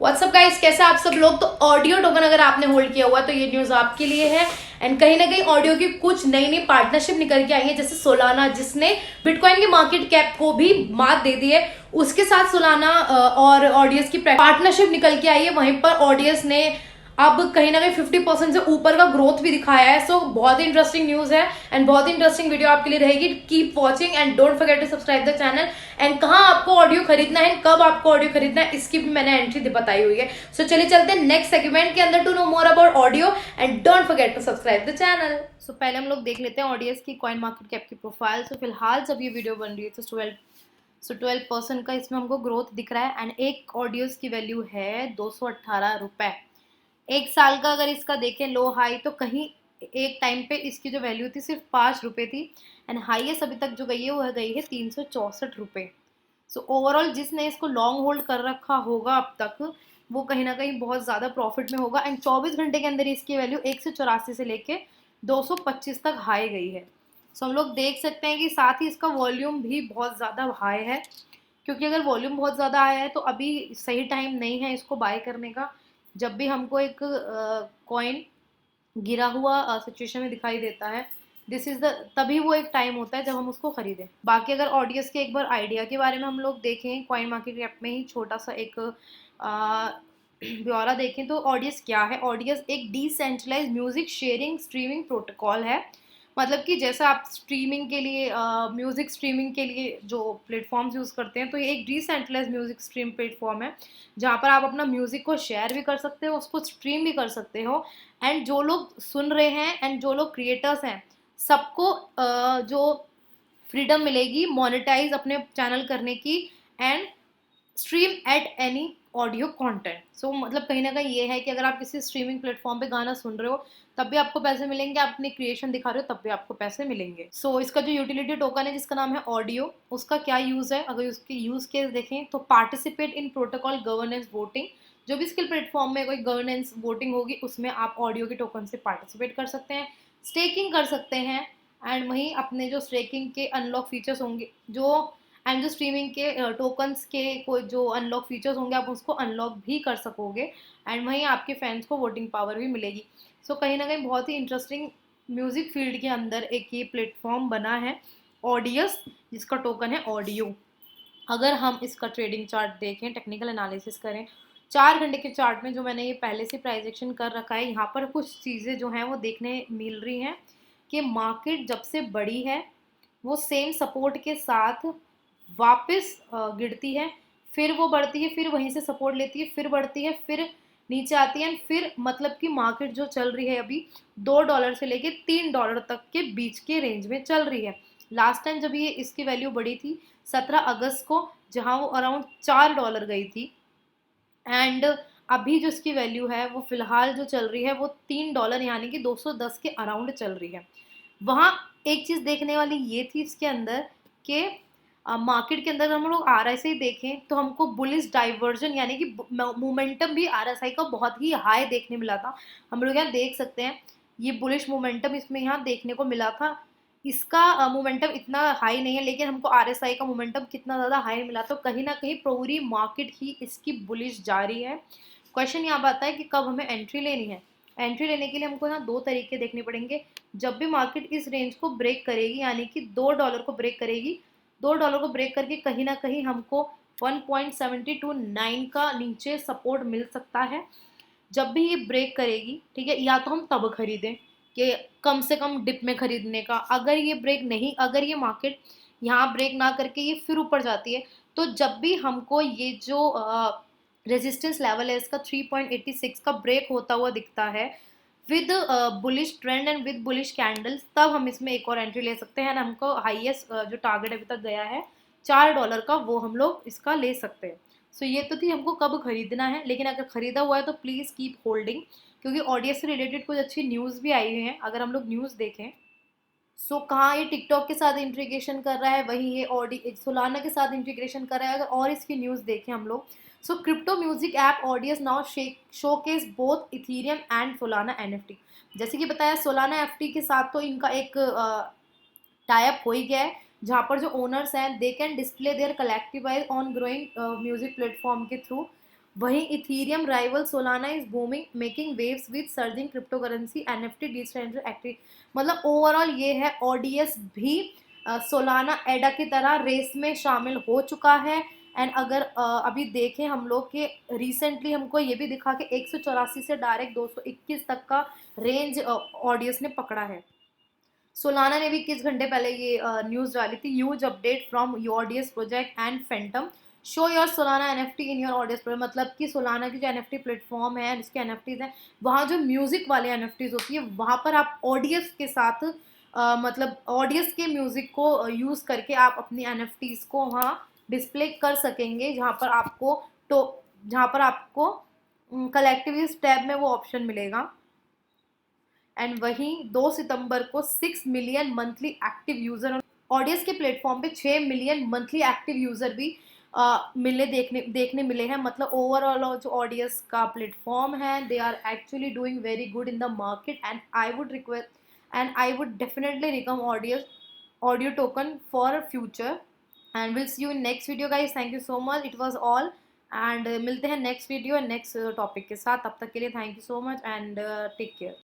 WhatsApp guys, कैसे आप सब लोग। तो ऑडियो टोकन अगर आपने होल्ड किया हुआ है तो ये न्यूज आपके लिए है। एंड कहीं ना कहीं ऑडियो की कुछ नई नई पार्टनरशिप निकल के आई है, जैसे सोलाना जिसने बिटकॉइन की मार्केट कैप को भी मात दे दी है। उसके साथ सोलाना और ऑडियंस की पार्टनरशिप निकल के आई है। वहीं पर ऑडियंस ने अब कहीं ना कहीं 50% से ऊपर का ग्रोथ भी दिखाया है। सो बहुत ही इंटरेस्टिंग न्यूज है एंड बहुत ही इंटरेस्टिंग वीडियो आपके लिए रहेगी। Keep watching and don't forget to subscribe the channel. And कहाँ आपको ऑडियो खरीदना है, कब आपको ऑडियो खरीदना है, इसकी भी मैंने एंट्री बताई हुई है। सो चलिए चलते हैं नेक्स्ट सेगमेंट के अंदर to know more about audio and don't forget to subscribe the channel. So पहले हम लोग देख लेते हैं ऑडियंस की कॉइन मार्केट कैप की प्रोफाइल। सो फिलहाल जब ये वीडियो बन रही है तो 12% का इसमें हमको ग्रोथ दिख रहा है। एंड एक ऑडियंस की वैल्यू है 218 रुपए। एक साल का अगर इसका देखें लो हाई, तो कहीं एक टाइम पे इसकी जो वैल्यू थी सिर्फ 5 रुपए थी। एंड हाईएस्ट अभी तक जो गई है वो गई है 364 रुपए। सो ओवरऑल जिसने इसको लॉन्ग होल्ड कर रखा होगा अब तक, वो कहीं ना कहीं बहुत ज़्यादा प्रॉफिट में होगा। एंड 24 घंटे के अंदर इसकी वैल्यू 184 से लेके 225 तक हाई गई है। सो हम लोग देख सकते हैं कि साथ ही इसका वॉल्यूम भी बहुत ज़्यादा हाई है, क्योंकि अगर वॉल्यूम बहुत ज़्यादा आया है तो अभी सही टाइम नहीं है इसको बाय करने का। जब भी हमको एक कॉइन गिरा हुआ सिचुएशन में दिखाई देता है, दिस इज द तभी वो एक टाइम होता है जब हम उसको खरीदें। बाकी अगर ऑडियंस के एक बार आइडिया के बारे में हम लोग देखें, कॉइन मार्केट कैप में ही छोटा सा एक ब्यौरा देखें तो ऑडियंस क्या है। ऑडियंस एक decentralize music sharing streaming protocol है। मतलब कि जैसा आप स्ट्रीमिंग के लिए म्यूजिक स्ट्रीमिंग के लिए जो प्लेटफॉर्म्स यूज़ करते हैं, तो ये एक डिसेंट्रलाइज म्यूजिक स्ट्रीम प्लेटफॉर्म है जहाँ पर आप अपना म्यूजिक को शेयर भी कर सकते हो, उसको स्ट्रीम भी कर सकते हो। एंड जो लोग सुन रहे हैं एंड जो लोग क्रिएटर्स हैं, सबको जो फ्रीडम मिलेगी मोनेटाइज अपने चैनल करने की end stream at any audio content. So मतलब कहीं ना कहीं ये है कि अगर आप किसी स्ट्रीमिंग प्लेटफॉर्म पे गाना सुन रहे हो तब भी आपको पैसे मिलेंगे, आप अपनी क्रिएशन दिखा रहे हो तब भी आपको पैसे मिलेंगे। सो इसका जो यूटिलिटी टोकन है जिसका नाम है ऑडियो, उसका क्या यूज है, अगर उसके यूज केस देखें तो participate in protocol governance voting. जो भी स्किल प्लेटफॉर्म में कोई गवर्नेंस वोटिंग होगी उसमें आप ऑडियो के टोकन से पार्टिसिपेट कर सकते हैं, स्टेकिंग कर सकते हैं। एंड वहीं अपने जो स्टेकिंग के अनलॉक फीचर्स होंगे एंड जो स्ट्रीमिंग के टोकन्स के कोई जो अनलॉक फीचर्स होंगे आप उसको अनलॉक भी कर सकोगे। एंड वहीं आपके फैंस को वोटिंग पावर भी मिलेगी। सो कहीं ना कहीं बहुत ही इंटरेस्टिंग म्यूजिक फील्ड के अंदर एक ये प्लेटफॉर्म बना है ऑडियस, जिसका टोकन है ऑडियो। अगर हम इसका ट्रेडिंग चार्ट देखें, टेक्निकल एनालिसिस करें, 4 घंटे के चार्ट में जो मैंने ये पहले से प्राइस एक्शन कर रखा है, यहाँ पर कुछ चीज़ें जो हैं वो देखने मिल रही हैं कि मार्केट जब से बढ़ी है वो सेम सपोर्ट के साथ वापस गिरती है, फिर वो बढ़ती है, फिर वहीं से सपोर्ट लेती है, फिर बढ़ती है, फिर नीचे आती है। फिर मतलब कि मार्केट जो चल रही है अभी $2 से लेके $3 तक के बीच के रेंज में चल रही है। लास्ट टाइम जब ये इसकी वैल्यू बढ़ी थी 17 अगस्त को, जहां वो अराउंड $4 गई थी। एंड अभी जो इसकी वैल्यू है वो फिलहाल जो चल रही है वो $3 यानी कि 210 के अराउंड चल रही है। वहाँ एक चीज़ देखने वाली ये थी इसके अंदर कि मार्केट के अंदर हम लोग RSI देखें तो हमको बुलिश डाइवर्जन यानी कि मोमेंटम भी RSI का बहुत ही हाई देखने मिला था। हम लोग यहाँ देख सकते हैं ये बुलिश मोमेंटम इसमें यहाँ देखने को मिला था। इसका मोमेंटम इतना हाई नहीं है, लेकिन हमको RSI का मोमेंटम कितना ज़्यादा हाई मिला, तो कहीं ना कहीं पूरी मार्केट ही इसकी बुलिश जा रही है। क्वेश्चन यहाँ आता है कि कब हमें एंट्री लेनी है। एंट्री लेने के लिए हमको यहाँ दो तरीके देखने पड़ेंगे। जब भी मार्केट इस रेंज को ब्रेक करेगी यानी कि $2 को ब्रेक करेगी, $2 को ब्रेक करके कहीं ना कहीं हमको 1.729 का नीचे सपोर्ट मिल सकता है। जब भी ये ब्रेक करेगी, ठीक है, या तो हम तब खरीदें कि कम से कम डिप में खरीदने का। अगर ये ब्रेक नहीं, अगर ये मार्केट यहाँ ब्रेक ना करके ये फिर ऊपर जाती है, तो जब भी हमको ये जो रेजिस्टेंस लेवल है इसका 3.86 का ब्रेक होता हुआ दिखता है with bullish trend and with bullish candles, तब हम इसमें एक और एंट्री ले सकते हैं। हमको हाईएस्ट जो टारगेट अभी तक गया है $4 का, वो हम लोग इसका ले सकते हैं। सो ये तो थी हमको कब खरीदना है, लेकिन अगर खरीदा हुआ है तो प्लीज़ कीप होल्डिंग, क्योंकि ऑडियंस से रिलेटेड कुछ अच्छी न्यूज़ भी आई हुई हैं। अगर हम लोग न्यूज़ देखें कहाँ ये टिकटॉक के साथ इंटीग्रेशन कर रहा है, वहीं ये सोलाना के साथ इंटीग्रेशन कर रहा है। अगर और इसकी न्यूज़ देखें हम लोग, crypto music app audience now showcase both Ethereum and Solana NFT। जैसे कि बताया सोलाना FT के साथ तो इनका एक टाई अप हो ही गया है, जहाँ पर जो ओनर्स हैं they can display their collective on growing music platform के थ्रू। वहीं Ethereum rival Solana is booming making waves with surging cryptocurrency NFT decentral active. मतलब ओवरऑल ये है ऑडीएस भी सोलाना एडा की तरह रेस में शामिल हो चुका है। एंड अगर अभी देखें हम लोग के रिसेंटली हमको ये भी दिखा कि 184 से डायरेक्ट 221 तक का रेंज ऑडियंस ने पकड़ा है। सोलाना ने भी किस घंटे पहले ये न्यूज डाली थी, huge update from Audius project and Phantom, show your Solana NFT in your audience project. मतलब कि सोलाना की जो एनएफटी प्लेटफॉर्म है जिसके एनएफटीज हैं, वहाँ जो म्यूजिक वाले एनएफटीज होती है वहाँ पर आप ऑडियंस के साथ मतलब ऑडियंस के म्यूजिक को यूज करके आप अपनी एनएफटीज को वहाँ डिस्प्ले कर सकेंगे, तो जहाँ पर आपको कलेक्टिव टैब में वो ऑप्शन मिलेगा। एंड वहीं 2 सितंबर को 6 million monthly active user, audience के प्लेटफॉर्म पे 6 मिलियन मंथली एक्टिव यूजर भी देखने मिले हैं। मतलब ओवरऑल जो ऑडियंस का प्लेटफॉर्म है, they are actually doing very good in the market and I would request and I would definitely recommend audience audio token for future. And will see you in next video guys, thank you so much, it was all. And मिलते हैं next video next topic के साथ, तब तक के लिए thank you so much and take care.